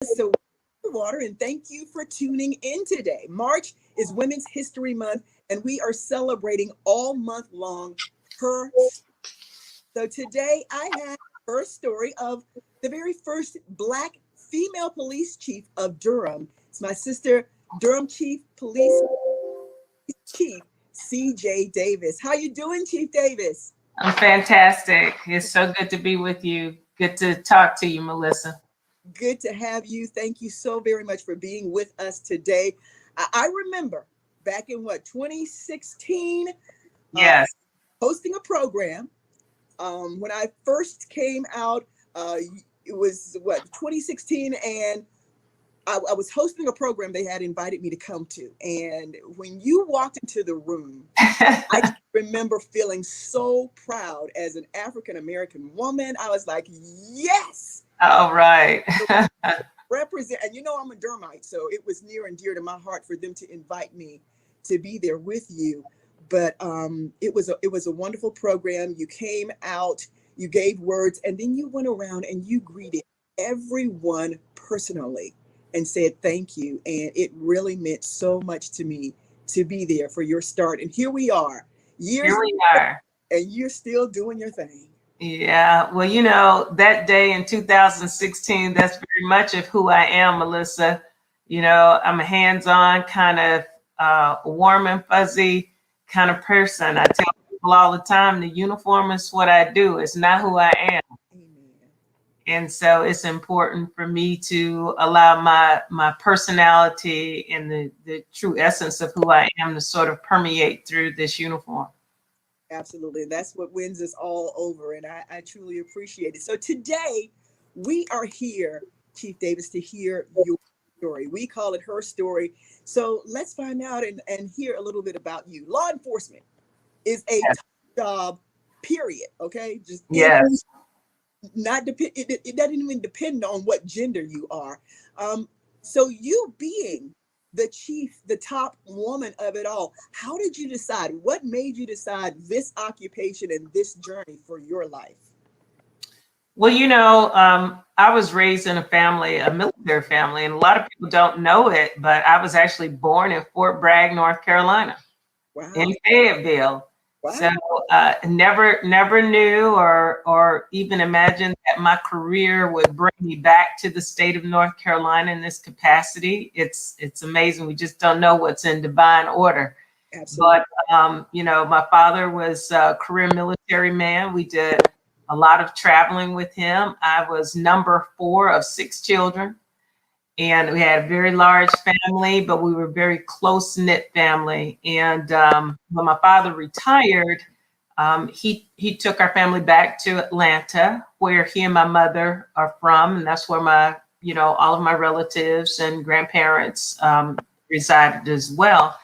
So, water, and thank you for tuning in today. March is Women's History Month, and we are celebrating all month long her. So today I have her story of the very first Black female police chief of Durham. It's my sister, Durham Police Chief C.J. Davis. How you doing, Chief Davis? I'm fantastic. It's so good to be with you. Good to talk to you, Melissa. Good to have you. Thank you so very much for being with us today. I remember back in 2016, uh, Yes. hosting a program. When I first came out, uh, it was 2016, and I was hosting a program they had invited me to come to. And when you walked into the room, I just remember feeling so proud as an African American woman. I was like, yes. All right. Represent, and I'm a Durhamite, so it was near and dear to my heart for them to invite me to be there with you. But it was a wonderful program. You came out, you gave words, and then you went around and you greeted everyone personally and said thank you. And it really meant so much to me to be there for your start. And here we are, years Here we later, are. and you're still doing your thing. Yeah. Well, that day in 2016, that's very much of who I am, Melissa. I'm a hands-on kind of warm and fuzzy kind of person. I tell people all the time, the uniform is what I do. It's not who I am. Amen. And so it's important for me to allow my personality and the true essence of who I am to sort of permeate through this uniform. Absolutely. And that's what wins us all over. And I truly appreciate it. So today we are here, Chief Davis, to hear your story. We call it her story. So let's find out and hear a little bit about you. Law enforcement is a Yes. tough job, period. Okay. Just Yes. not depend it doesn't even depend on what gender you are. So you being the chief, the top woman of it all, how did you decide, what made you decide this occupation and this journey for your life? Well, I was raised in a military family, and a lot of people don't know it, but I was actually born in Fort Bragg, North Carolina, in Wow. Fayetteville. So Wow. never knew or even imagined that my career would bring me back to the state of North Carolina in this capacity. It's amazing. We just don't know what's in divine order. Absolutely. But my father was a career military man. We did a lot of traveling with him. I was number 4 of 6 children. And we had a very large family, but we were a very close-knit family. And when my father retired, he took our family back to Atlanta, where he and my mother are from, and that's where all of my relatives and grandparents resided as well.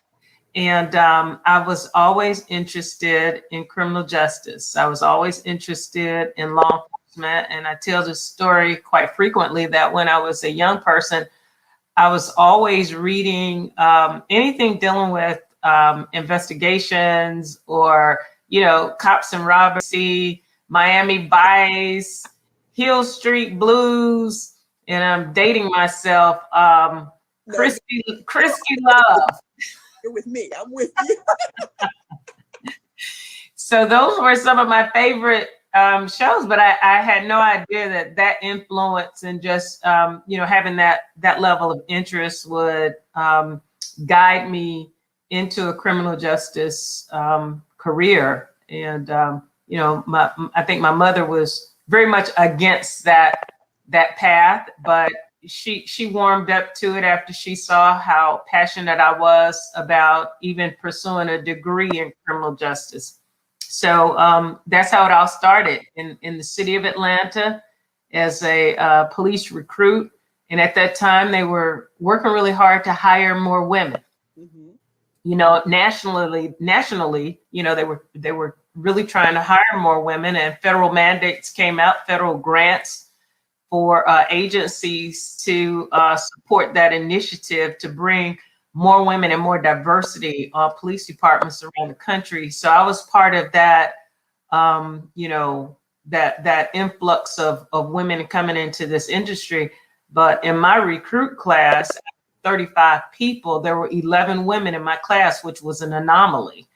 And I was always interested in criminal justice. I was always interested in law enforcement. And I tell this story quite frequently that when I was a young person, I was always reading anything dealing with investigations or, cops and robbers, Miami Vice, Hill Street Blues, and I'm dating myself, No, Christy Love. you're with me. I'm with you. So those were some of my favorite shows, but I had no idea that influence and just having that level of interest would guide me into a criminal justice career. And I think my mother was very much against that path, but she warmed up to it after she saw how passionate I was about even pursuing a degree in criminal justice. So that's how it all started in the city of Atlanta as a police recruit. And at that time, they were working really hard to hire more women. Hmm. Nationally, they were really trying to hire more women, and federal mandates came out, federal grants for agencies to support that initiative to bring more women and more diversity on police departments around the country. So I was part of that, that influx of women coming into this industry. But in my recruit class, 35 people, there were 11 women in my class, which was an anomaly.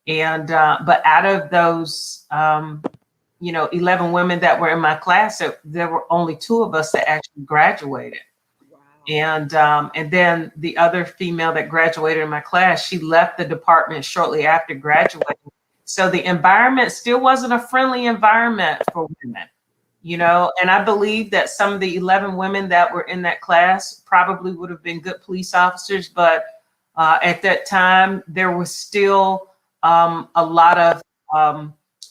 And but out of those 11 women that were in my class, there were only 2 of us that actually graduated. Wow. And then the other female that graduated in my class, she left the department shortly after graduating. So the environment still wasn't a friendly environment for women, and I believe that some of the 11 women that were in that class probably would have been good police officers, but at that time there was still a lot of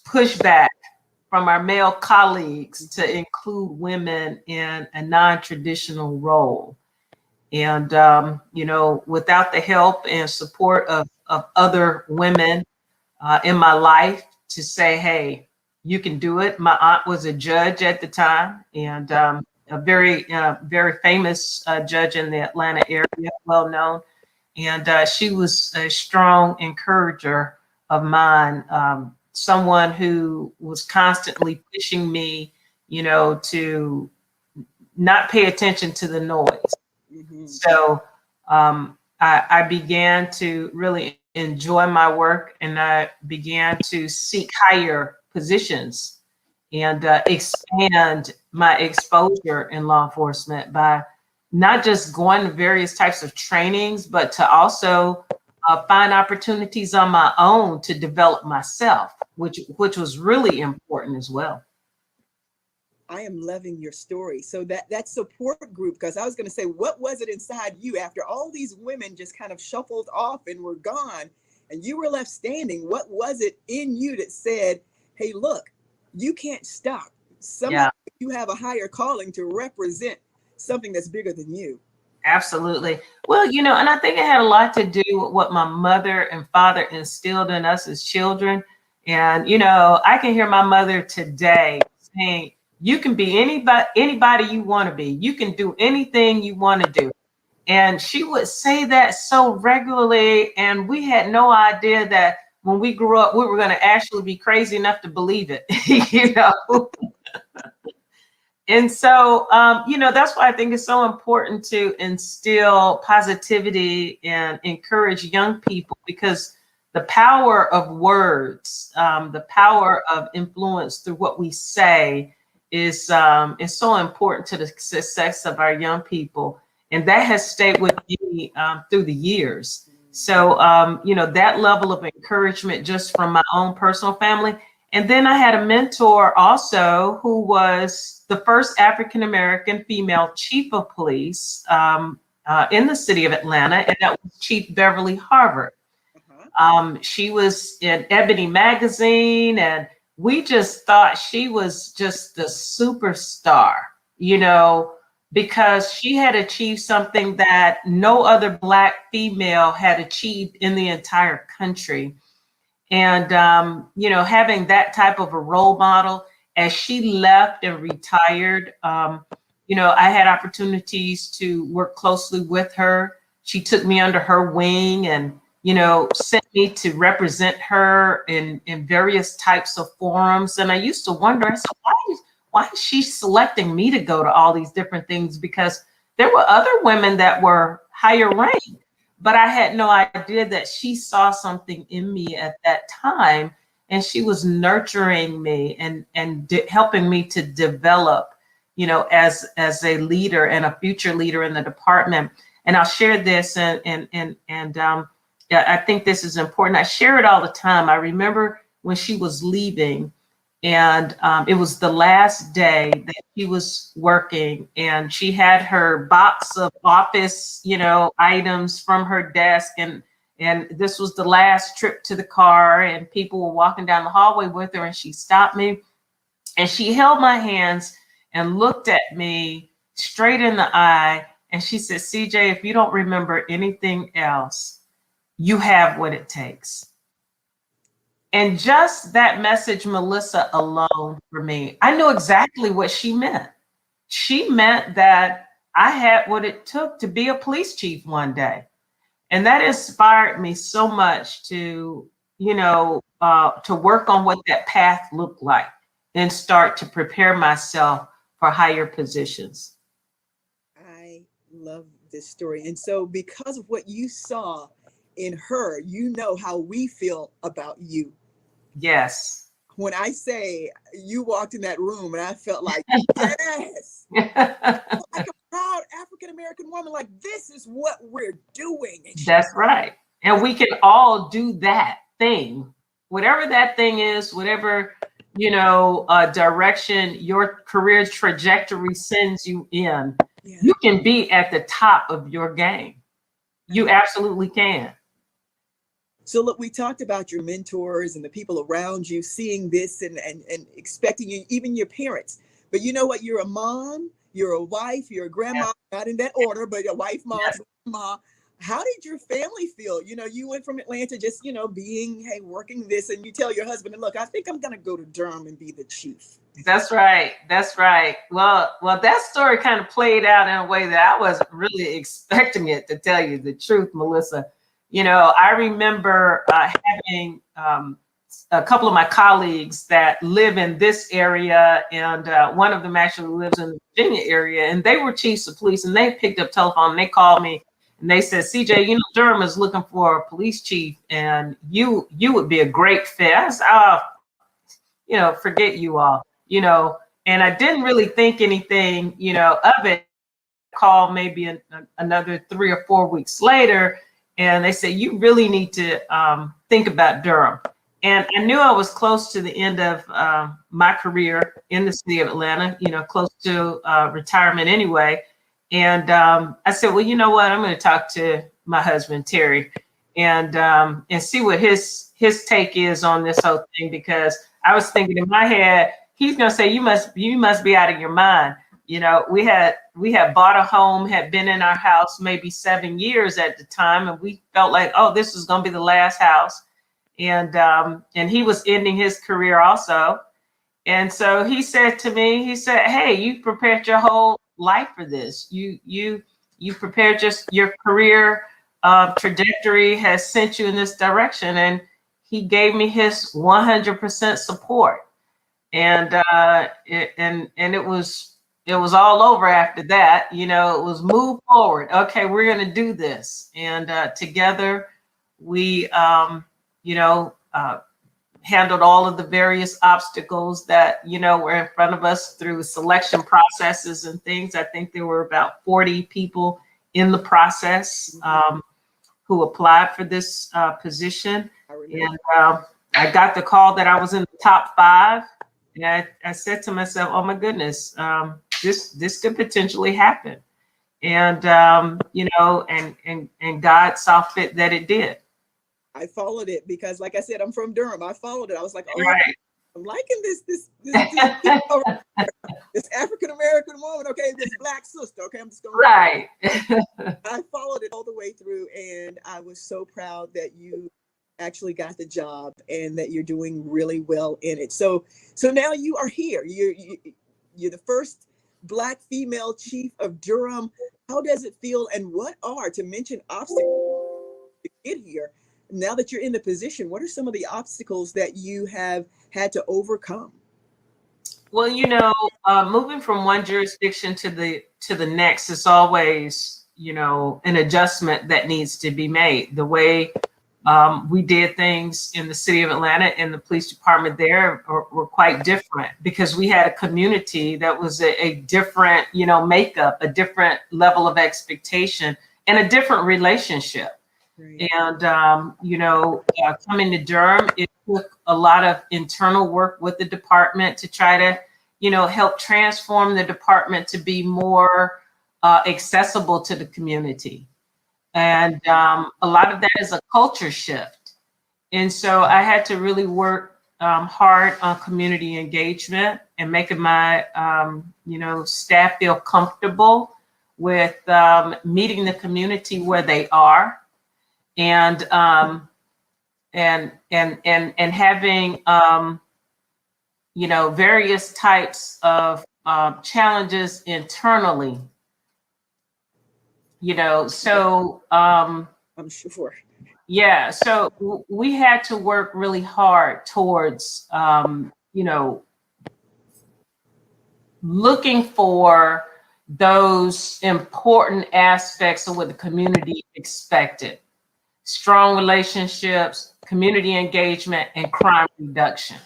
pushback from our male colleagues to include women in a non-traditional role. And, without the help and support of other women in my life to say, hey, you can do it. My aunt was a judge at the time, and a very, very famous judge in the Atlanta area, well known. And she was a strong encourager of mine, someone who was constantly pushing me, to not pay attention to the noise. Mm-hmm. So I began to really enjoy my work, and I began to seek higher positions and expand my exposure in law enforcement by not just going to various types of trainings, but to also find opportunities on my own to develop myself, which was really important as well. I am loving your story. So that support group, because I was going to say, what was it inside you after all these women just kind of shuffled off and were gone and you were left standing? What was it in you that said, hey, look, you can't stop. Somehow you have a higher calling to represent something that's bigger than you. Absolutely. Well, and I think it had a lot to do with what my mother and father instilled in us as children. And, I can hear my mother today saying, you can be anybody you want to be. You can do anything you want to do. And she would say that so regularly. And we had no idea that when we grew up, we were going to actually be crazy enough to believe it, And so, that's why I think it's so important to instill positivity and encourage young people, because the power of words, the power of influence through what we say is so important to the success of our young people. And that has stayed with me through the years. So, that level of encouragement just from my own personal family. And then I had a mentor also who was the first African-American female chief of police in the city of Atlanta, and that was Chief Beverly Harvard. She was in Ebony magazine, and we just thought she was just the superstar, because she had achieved something that no other Black female had achieved in the entire country. And, having that type of a role model, as she left and retired, I had opportunities to work closely with her. She took me under her wing and, sent me to represent her in various types of forums. And I used to wonder, I said, why is she selecting me to go to all these different things? Because there were other women that were higher ranked. But I had no idea that she saw something in me at that time, and she was nurturing me and helping me to develop, as a leader and a future leader in the department. And I'll share this, and I think this is important. I share it all the time. I remember when she was leaving, and it was the last day that she was working, and she had her box of office, items from her desk. And this was the last trip to the car, and people were walking down the hallway with her, and she stopped me and she held my hands and looked at me straight in the eye. And she said, CJ, if you don't remember anything else, you have what it takes. And just that message, Melissa, alone for me, I knew exactly what she meant. She meant that I had what it took to be a police chief one day. And that inspired me so much to, to work on what that path looked like and start to prepare myself for higher positions. love this story. And so because of what you saw in her, you know how we feel about you. Yes. When I say you walked in that room and I felt like, yes, like a proud African American woman, like this is what we're doing. That's right. And we can all do that thing, whatever that thing is, whatever, direction your career trajectory sends you in, Yeah. you can be at the top of your game. You absolutely can. So look, we talked about your mentors and the people around you seeing this and expecting you, even your parents. But you know what? You're a mom, you're a wife, you're a grandma, not in that order, but a wife, mom, grandma. How did your family feel? You went from Atlanta just, being, hey, working this, and you tell your husband, and look, I think I'm going to go to Durham and be the chief. That's right. That's right. Well, that story kind of played out in a way that I wasn't really expecting it, to tell you the truth, Melissa. I remember having a couple of my colleagues that live in this area, and one of them actually lives in the Virginia area, and they were chiefs of police, and they picked up telephone and they called me and they said, CJ, Durham is looking for a police chief, and you would be a great fit. I said, forget you all, and I didn't really think anything, of it. Call maybe another 3 or 4 weeks later, and they said, you really need to think about Durham. And I knew I was close to the end of my career in the city of Atlanta, close to retirement anyway. And I said, well, you know what? I'm going to talk to my husband, Terry, and see what his take is on this whole thing, because I was thinking in my head, he's going to say, you must be out of your mind. We had bought a home, had been in our house maybe 7 years at the time, and we felt like, oh, this was going to be the last house. And he was ending his career also. And so he said to me, he said, hey, you prepared your whole life for this. You prepared just your career trajectory has sent you in this direction. And he gave me his 100% support. And it was all over after that. It was move forward. Okay, we're going to do this. And together we, handled all of the various obstacles that, were in front of us through selection processes and things. I think there were about 40 people in the process who applied for this position. And I got the call that I was in the top 5. And I said to myself, oh my goodness, this could potentially happen. And, and God saw fit that it did. I followed it because, like I said, I'm from Durham. I followed it. I was like, oh, right. I'm liking this African American woman. Okay, this Black sister. Okay, I'm just going. Right. I followed it all the way through, and I was so proud that you actually got the job and that you're doing really well in it. So now you are here. You're the first Black female chief of Durham. How does it feel, and what are, to mention obstacles to get here? Now that you're in the position, what are some of the obstacles that you have had to overcome? Well, moving from one jurisdiction to the next is always, an adjustment that needs to be made. The way we did things in the city of Atlanta and the police department there were quite different, because we had a community that was a different, makeup, a different level of expectation, and a different relationship. Right. And, coming to Durham, it took a lot of internal work with the department to try to, help transform the department to be more accessible to the community. And a lot of that is a culture shift. And so I had to really work hard on community engagement and making my, staff feel comfortable with meeting the community where they are. And having various types of challenges internally. So I'm sure. Yeah, so we had to work really hard towards looking for those important aspects of what the community expected: strong relationships, community engagement, and crime reduction.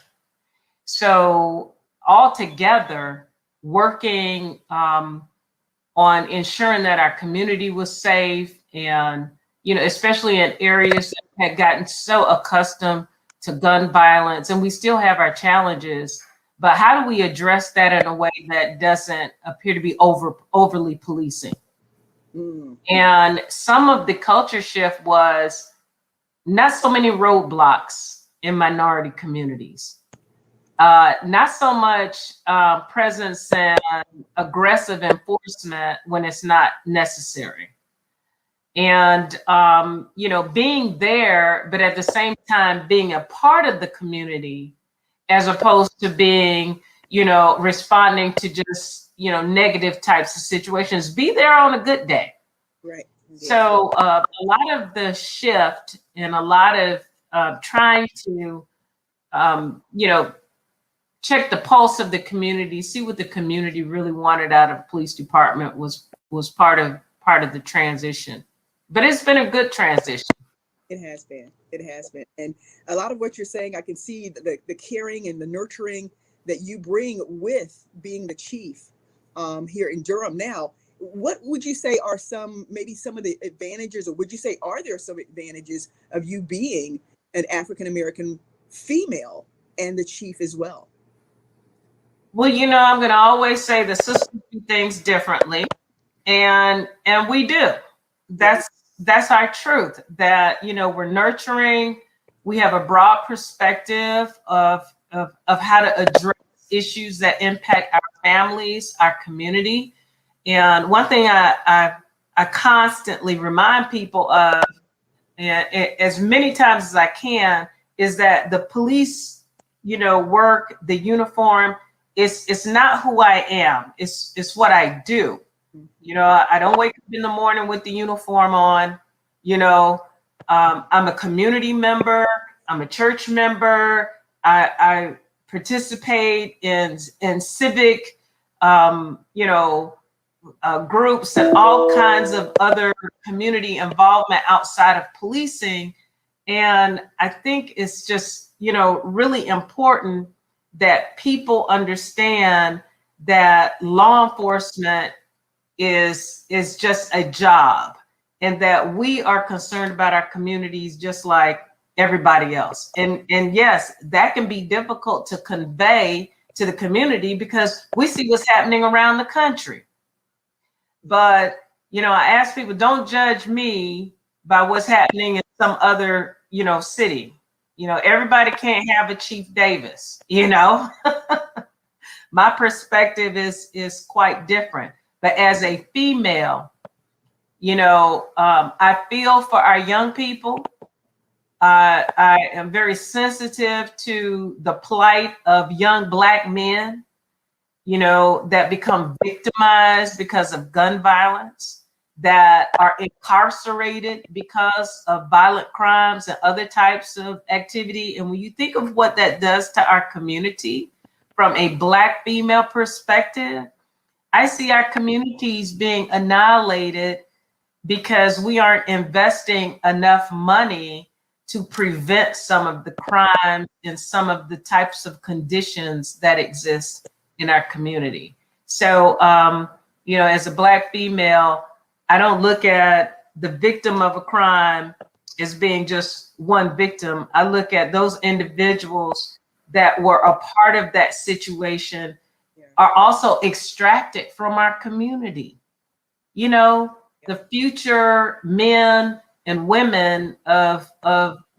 So altogether, working on ensuring that our community was safe, and especially in areas that had gotten so accustomed to gun violence, and we still have our challenges, but how do we address that in a way that doesn't appear to be overly policing? And some of the culture shift was not so many roadblocks in minority communities. Not so much presence and aggressive enforcement when it's not necessary. And, being there, but at the same time, being a part of the community, as opposed to being, responding to just, negative types of situations. Be there on a good day. Right. So a lot of the shift and a lot of trying to, check the pulse of the community, see what the community really wanted out of the police department was part of the transition. But it's been a good transition. It has been. It has been. And a lot of what you're saying, I can see the caring and the nurturing that you bring with being the chief here in Durham now. What would you say are maybe some of the advantages, or would you say are there some advantages of you being an African-American female and the chief as well? Well, I'm going to always say the sisters do things differently, and we do. That's our truth. That we're nurturing. We have a broad perspective of how to address issues that impact our families, our community. And one thing I constantly remind people of, and as many times as I can, is that the police, work, the uniform, it's not who I am. It's what I do. I don't wake up in the morning with the uniform on. I'm a community member. I'm a church member. I participate in civic, groups and all kinds of other community involvement outside of policing. And I think it's just, really important that people understand that law enforcement is just a job, and that we are concerned about our communities just like everybody else. And yes, that can be difficult to convey to the community because we see what's happening around the country. But, I ask people, don't judge me by what's happening in some other, city. Everybody can't have a Chief Davis, My perspective is quite different. But as a female, I feel for our young people. I am very sensitive to the plight of young Black men, that become victimized because of gun violence, that are incarcerated because of violent crimes and other types of activity. And when you think of what that does to our community from a Black female perspective, I see our communities being annihilated because we aren't investing enough money to prevent some of the crimes and some of the types of conditions that exist in our community. So, as a Black female, I don't look at the victim of a crime as being just one victim. I look at those individuals that were a part of that situation are also extracted from our community. The future men and women of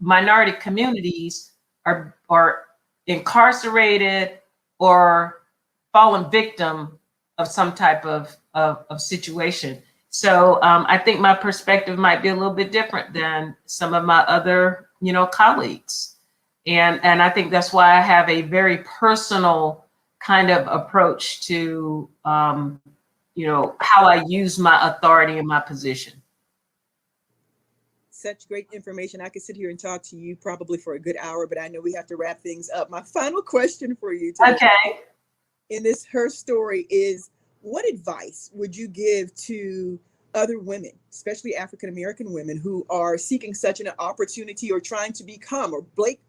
minority communities are incarcerated or fallen victim of some type of situation. So I think my perspective might be a little bit different than some of my other, colleagues. And I think that's why I have a very personal kind of approach to, how I use my authority and my position. Such great information. I could sit here and talk to you probably for a good hour, but I know we have to wrap things up. My final question for you today Okay. in this Her Story is, what advice would you give to other women, especially African American women, who are seeking such an opportunity or trying to become or break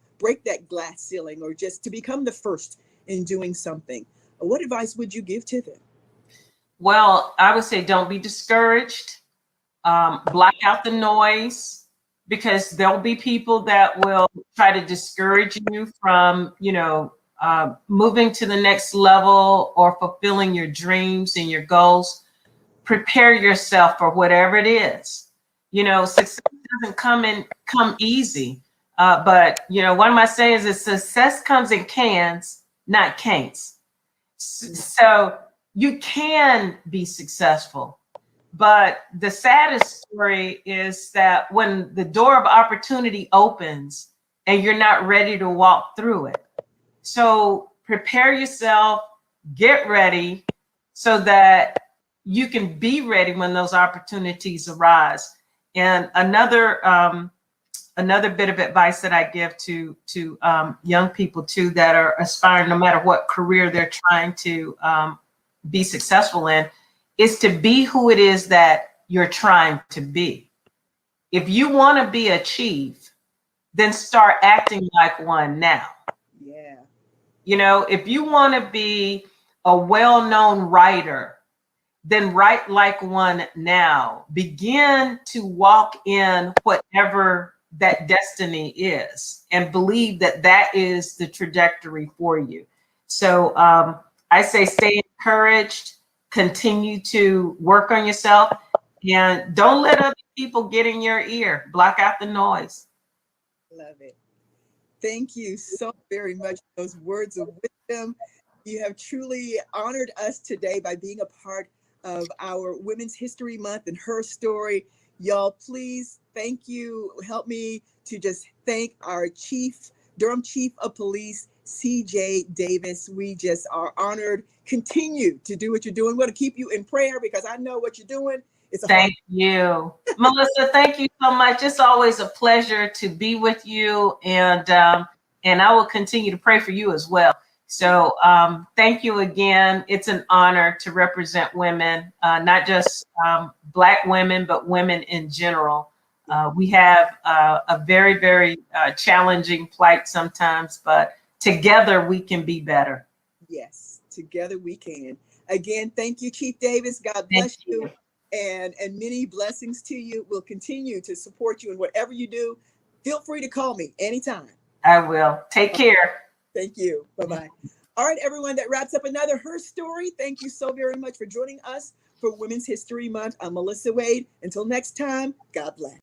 that glass ceiling or just to become the first in doing something? What advice would you give to them? Well, I would say don't be discouraged. Block out the noise, because there'll be people that will try to discourage you from, moving to the next level or fulfilling your dreams and your goals. Prepare yourself for whatever it is. Success doesn't come easy. But one of my sayings is success comes in cans, not can'ts. So you can be successful. But the saddest story is that when the door of opportunity opens and you're not ready to walk through it. So prepare yourself, get ready so that you can be ready when those opportunities arise. And another bit of advice that I give to young people too that are aspiring, no matter what career they're trying to be successful in, is to be who it is that you're trying to be. If you want to be a chief, then start acting like one now. Yeah. If you want to be a well-known writer, then write like one now. Begin to walk in whatever that destiny is and believe that that is the trajectory for you. So I say stay encouraged, continue to work on yourself, and don't let other people get in your ear. Block out the noise. Love it. Thank you so very much for those words of wisdom. You have truly honored us today by being a part of our Women's History Month and her story. Y'all, please, thank you. Help me to just thank our Durham Chief of Police, C.J. Davis. We just are honored. Continue to do what you're doing. We're going to keep you in prayer because I know what you're doing. Thank you, Melissa. Thank you so much. It's always a pleasure to be with you, and I will continue to pray for you as well. So thank you again. It's an honor to represent women, not just Black women, but women in general. We have a very, very challenging plight sometimes, but together we can be better. Yes, together we can. Again, thank you, Chief Davis. God bless you. And many blessings to you. We'll continue to support you in whatever you do. Feel free to call me anytime. I will. Take care. Thank you. Bye-bye. All right, everyone, that wraps up another Her Story. Thank you so very much for joining us for Women's History Month. I'm Melissa Wade. Until next time, God bless.